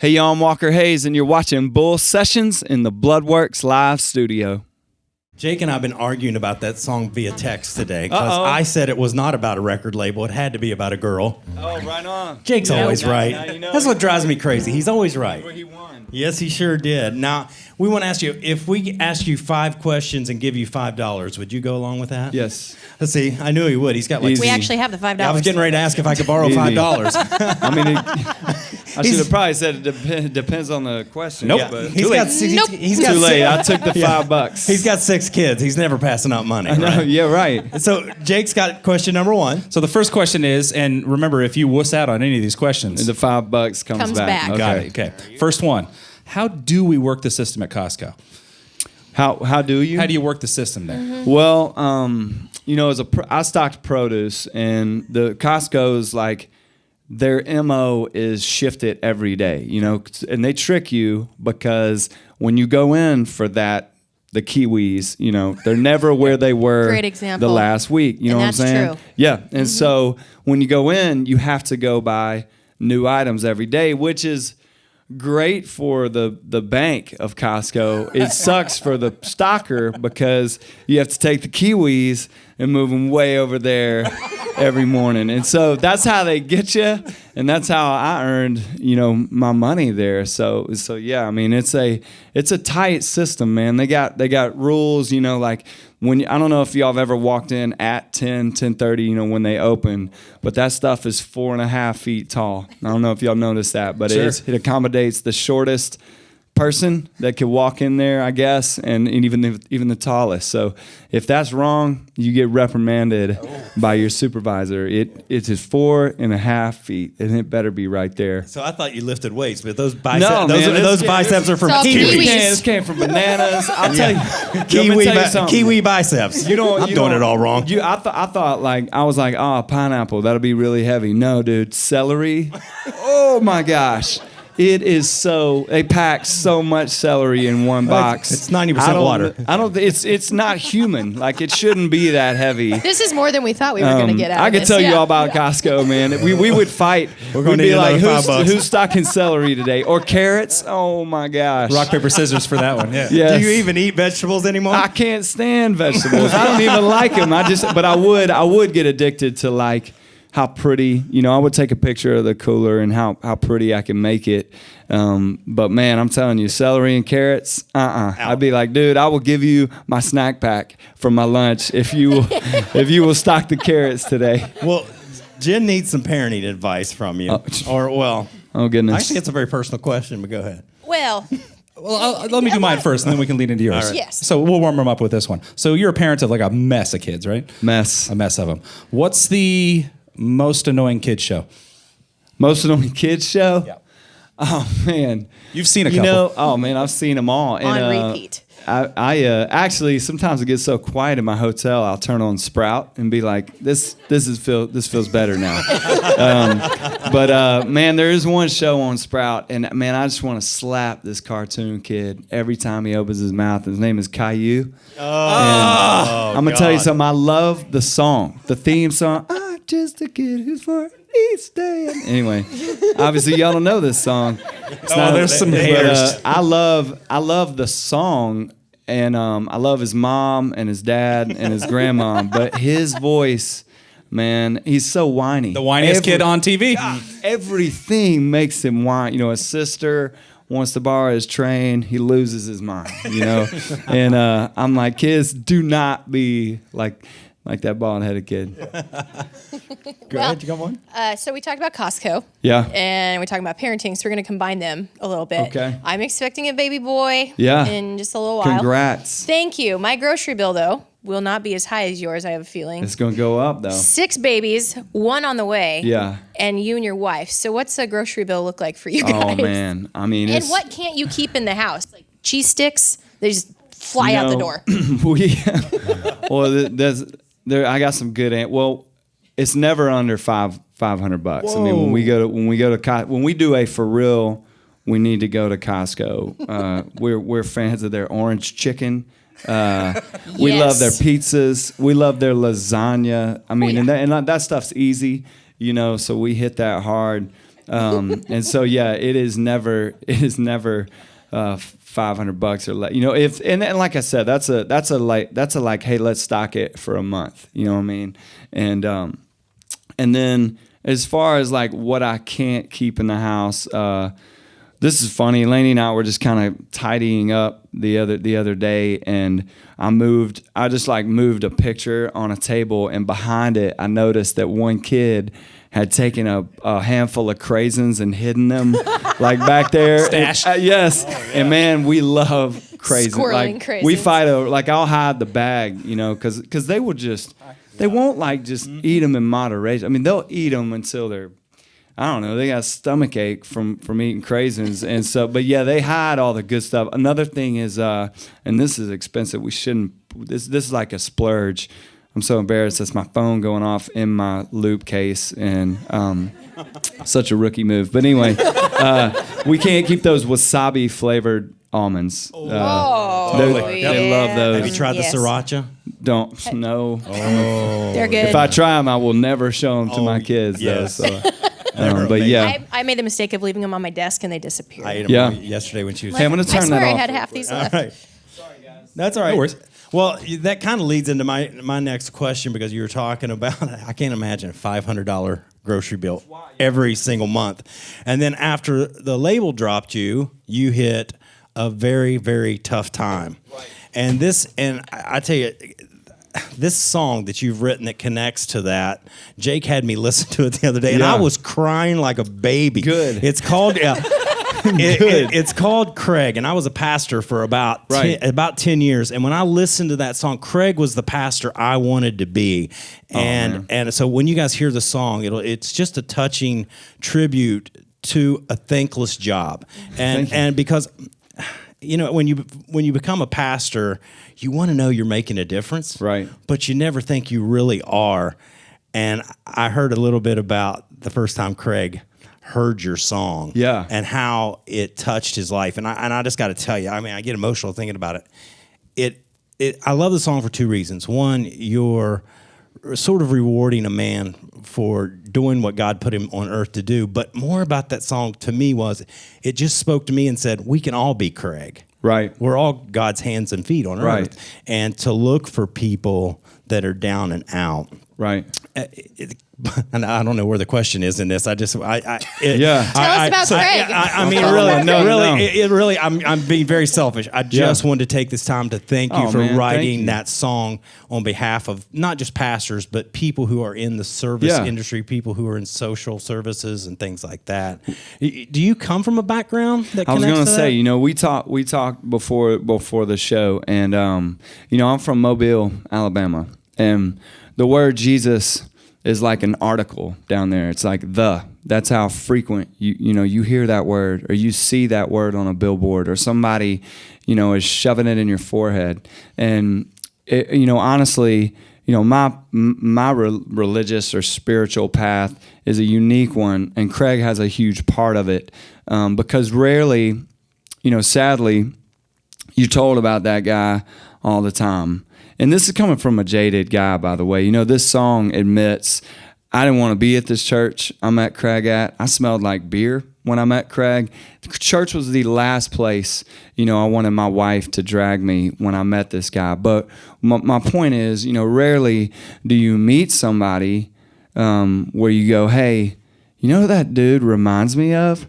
Hey, y'all, I'm Walker Hayes, and you're watching Bull Sessions in the Bloodworks live studio. Jake and I have been arguing about that song via text today because I said it was not about a record label. It had to be about a girl. Oh, right on. Jake's always right. That's what drives me crazy. He's always right. He won. Yes, he sure did. Now, we want to ask you, if we ask you 5 questions and give you $5, would you go along with that? Yes. Let's see. I knew he would. He's got like... We actually have the $5. I was getting ready to ask if I could borrow $5. I mean, I should have probably said it depends on the question. Nope. Yeah, but He's got too late. I took the $5. He's got 6 kids. He's never passing out money. Right? Yeah, right. So Jake's got question number 1. So the first question is, and remember, if you wuss out on any of these questions, The $5 comes back. back. got it. Okay. First one. How do we work the system at Costco? How do you? How do you work the system there? Mm-hmm. Well, I stocked produce, and the Costco's like their MO is shift it every day, and they trick you because when you go in for that, the kiwis, they're never where they were Great example. the last week. You know what I'm that's saying? true. Yeah, and so when you go in, you have to go buy new items every day, which is great for the bank of Costco. It sucks for the stocker because you have to take the kiwis and move them way over there every morning. And so that's how they get you, and that's how I earned, my money there. So yeah, I mean, it's a tight system, man. They got rules, like when I don't know if y'all have ever walked in at 10:30, when they open, but that stuff is 4.5 feet tall. I don't know if y'all noticed that, but Sure. it accommodates the shortest person that could walk in there, I guess, and even the tallest. So if that's wrong, you get reprimanded by your supervisor. It is 4.5 feet, and it better be right there. So I thought you lifted weights, but those biceps, No, man, those biceps are from It's all kiwis. kiwis. This came from bananas. I'll tell you, Kiwi biceps. I'm doing it all wrong. I thought I was like, pineapple, that'll be really heavy. No, dude, celery. Oh my gosh. It is they pack so much celery in one box. It's 90% water. It's not human. Like, it shouldn't be that heavy. This is more than we thought we were going to get out I of could this. tell you Yeah. all about Costco, man. We would fight. We're gonna We'd need be like, another $5. who's stocking celery today? Or carrots? Oh my gosh. Rock, paper, scissors for that one. Yeah. Yes. Do you even eat vegetables anymore? I can't stand vegetables. I don't even like them. But I would get addicted to how pretty, I would take a picture of the cooler and how pretty I can make it. But man, I'm telling you, celery and carrots, I'd be like, dude, I will give you my snack pack for my lunch if you will stock the carrots today. Well, Jen needs some parenting advice from you. Oh goodness. Actually, it's a very personal question, but go ahead. Well, Well, let me do mine first, and then we can lead into yours. All right. Yes. So we'll warm them up with this one. So you're a parent of a mess of kids, right? Mess. A mess of them. What's the most annoying kids show? Most annoying kids show? Yeah. Oh man. You've seen a couple. I've seen them all. on repeat. I actually sometimes it gets so quiet in my hotel. I'll turn on Sprout and be like, this feels better now. But man, there is one show on Sprout, and man, I just want to slap this cartoon kid every time he opens his mouth. His name is Caillou. I'm gonna tell you something. I love the song, the theme song. I'm just a kid who's for each day. Anyway, obviously y'all don't know this song. There's some haters. I love the song, and I love his mom and his dad and his grandma, but his voice, man, he's so whiny. The whiniest kid on TV. Everything makes him whine. His sister wants to borrow his train, he loses his mind. And I'm like, kids, do not be like that bald-headed kid. Go ahead, you got one? So we talked about Costco. Yeah. And we're talking about parenting, so we're going to combine them a little bit. Okay. I'm expecting a baby boy Yeah. in just a little while. Congrats. Thank you. My grocery bill, though, will not be as high as yours, I have a feeling. It's gonna go up though. 6 babies, 1 on the way. Yeah. And you and your wife. So what's a grocery bill look like for you guys? Oh man, I mean, And it's, what can't you keep in the house? Like cheese sticks? They just fly out the door. I got some good. Well, it's never under $500. I mean, when we do a for real, we need to go to Costco. We're fans of their orange chicken. We love their pizzas. We love their lasagna. I mean, and that stuff's easy, so we hit that hard. And so yeah, it is never $500 or less. You know, if and like I said, that's a like, hey, let's stock it for a month. You know what I mean? And then as far as like what I can't keep in the house, this is funny. Lainey and I were just kind of tidying up the other day, and I just like moved a picture on a table, and behind it, I noticed that one kid had taken a handful of craisins and hidden them like back there. Stash. Yes. And man, we love craisins. Squirreling Like craisins. we fight over, like I'll hide the bag, you know, because they will just, they won't like just eat them in moderation. I mean, they'll eat them until they're, I don't know, they got a stomach ache from eating craisins. And so, but yeah, they hide all the good stuff. Another thing is, and this is expensive, we shouldn't, this is like a splurge. I'm so embarrassed. That's my phone going off in my loop case, and such a rookie move. But anyway, we can't keep those wasabi flavored almonds. They love those. Have you tried Yes. the sriracha? Don't know. They're good. If I try them, I will never show them to my kids. yes. Though, so. But yeah, I made the mistake of leaving them on my desk and they disappeared. I ate them Yeah. yesterday when she was. Hey, I'm gonna turn I swear that I off. had half these left. All right. That's all right. No worries. Well, that kind of leads into my next question, because you were talking about, I can't imagine a $500 grocery bill every single month. And then after the label dropped you hit a very, very tough time. And I tell you, this song that you've written that connects to that, Jake had me listen to it the other day, and Yeah. I was crying like a baby. Good. It's called... it's called Craig, and I was a pastor for about 10 years. And when I listened to that song, Craig was the pastor I wanted to be. And so when you guys hear the song, it's just a touching tribute to a thankless job. And because you know, when you become a pastor, you want to know you're making a difference, Right. But you never think you really are. And I heard a little bit about the first time Craig heard your song, Yeah. and how it touched his life. And I just got to tell you, I mean, I get emotional thinking about it. I love the song for two reasons. One, you're sort of rewarding a man for doing what God put him on earth to do. But more about that song to me was, it just spoke to me and said, we can all be Craig. Right. We're all God's hands and feet on Right. earth. And to look for people that are down and out. Right. And I don't know where the question is in this. Yeah. Tell us about Craig. I mean, No. really, I'm being very selfish. I just wanted to take this time to thank you Oh, for man, thank writing you. that song on behalf of not just pastors, but people who are in the service Yeah. industry, people who are in social services and things like that. Do you come from a background that I was connects going to to say, that? you know, we talked before the show, and you know, I'm from Mobile, Alabama, and the word Jesus is like an article down there. It's like that's how frequent you hear that word, or you see that word on a billboard, or somebody, you know, is shoving it in your forehead. And it, you know, honestly, you know, my religious or spiritual path is a unique one, and Craig has a huge part of it, because rarely, you know, sadly, you're told about that guy all the time. And this is coming from a jaded guy, by the way. You know, this song admits, I didn't want to be at this church I met Craig at. I smelled like beer when I met Craig. The church was the last place, you know, I wanted my wife to drag me when I met this guy. But my point is, you know, rarely do you meet somebody where you go, hey, you know who that dude reminds me of?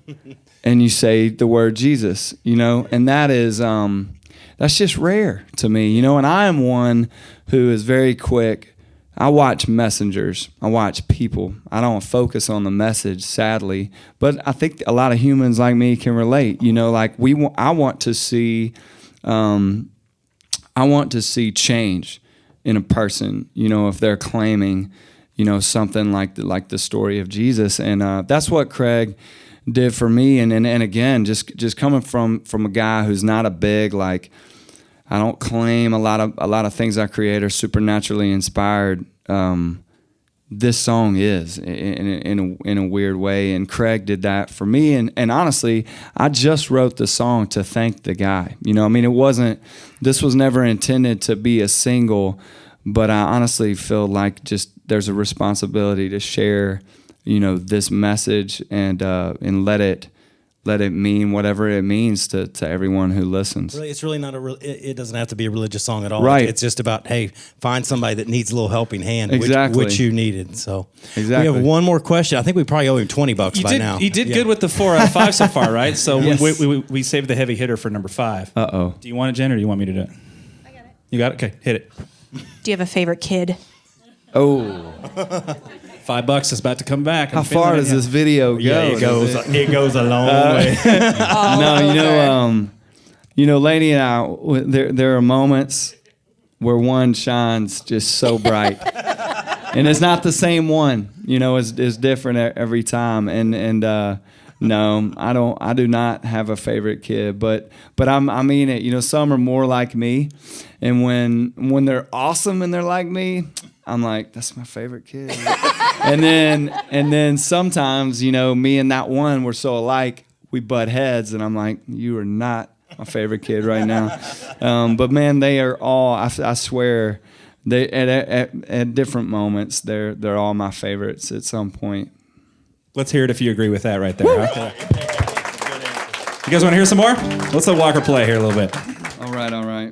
And you say the word Jesus, you know, and that is... that's just rare to me, you know, and I am one who is very quick. I watch messengers. I watch people. I don't focus on the message, sadly, but I think a lot of humans like me can relate, you know, like I want to see change in a person, you know, if they're claiming, you know, something like the story of Jesus. And that's what Craig did for me. And again, just coming from a guy who's not a big, like, I don't claim a lot of things I create are supernaturally inspired. This song is in a weird way, and Craig did that for me. And honestly, I just wrote the song to thank the guy. You know, I mean, this was never intended to be a single, but I honestly feel like just there's a responsibility to share this message and let it mean whatever it means to everyone who listens. Really, it's really not it doesn't have to be a religious song at all. Right. It's just about, hey, find somebody that needs a little helping hand, Exactly. which you needed. So Exactly. we have one more question. I think we probably owe him $20 by now. You did good with the 4 out of 5 so far, right? So Yes. we saved the heavy hitter for number 5. Uh-oh. Do you want it, Jen, or do you want me to do it? I got it. You got it? Okay, hit it. Do you have a favorite kid? Oh. $5 is about to come back. How far does this video go? Yeah, it goes a long way. No, Lainey and I, there are moments where one shines just so bright. And it's not the same one, it's different every time. And no, I do not have a favorite kid, but I mean it. Some are more like me. And when they're awesome and they're like me, I'm like, that's my favorite kid. and then sometimes, me and that one, we're so alike, we butt heads, and I'm like, you are not my favorite kid right now. But man, they are all, I swear, they at different moments, they're all my favorites at some point. Let's hear it if you agree with that right there. Huh? You guys want to hear some more? Let's let Walker play here a little bit. All right.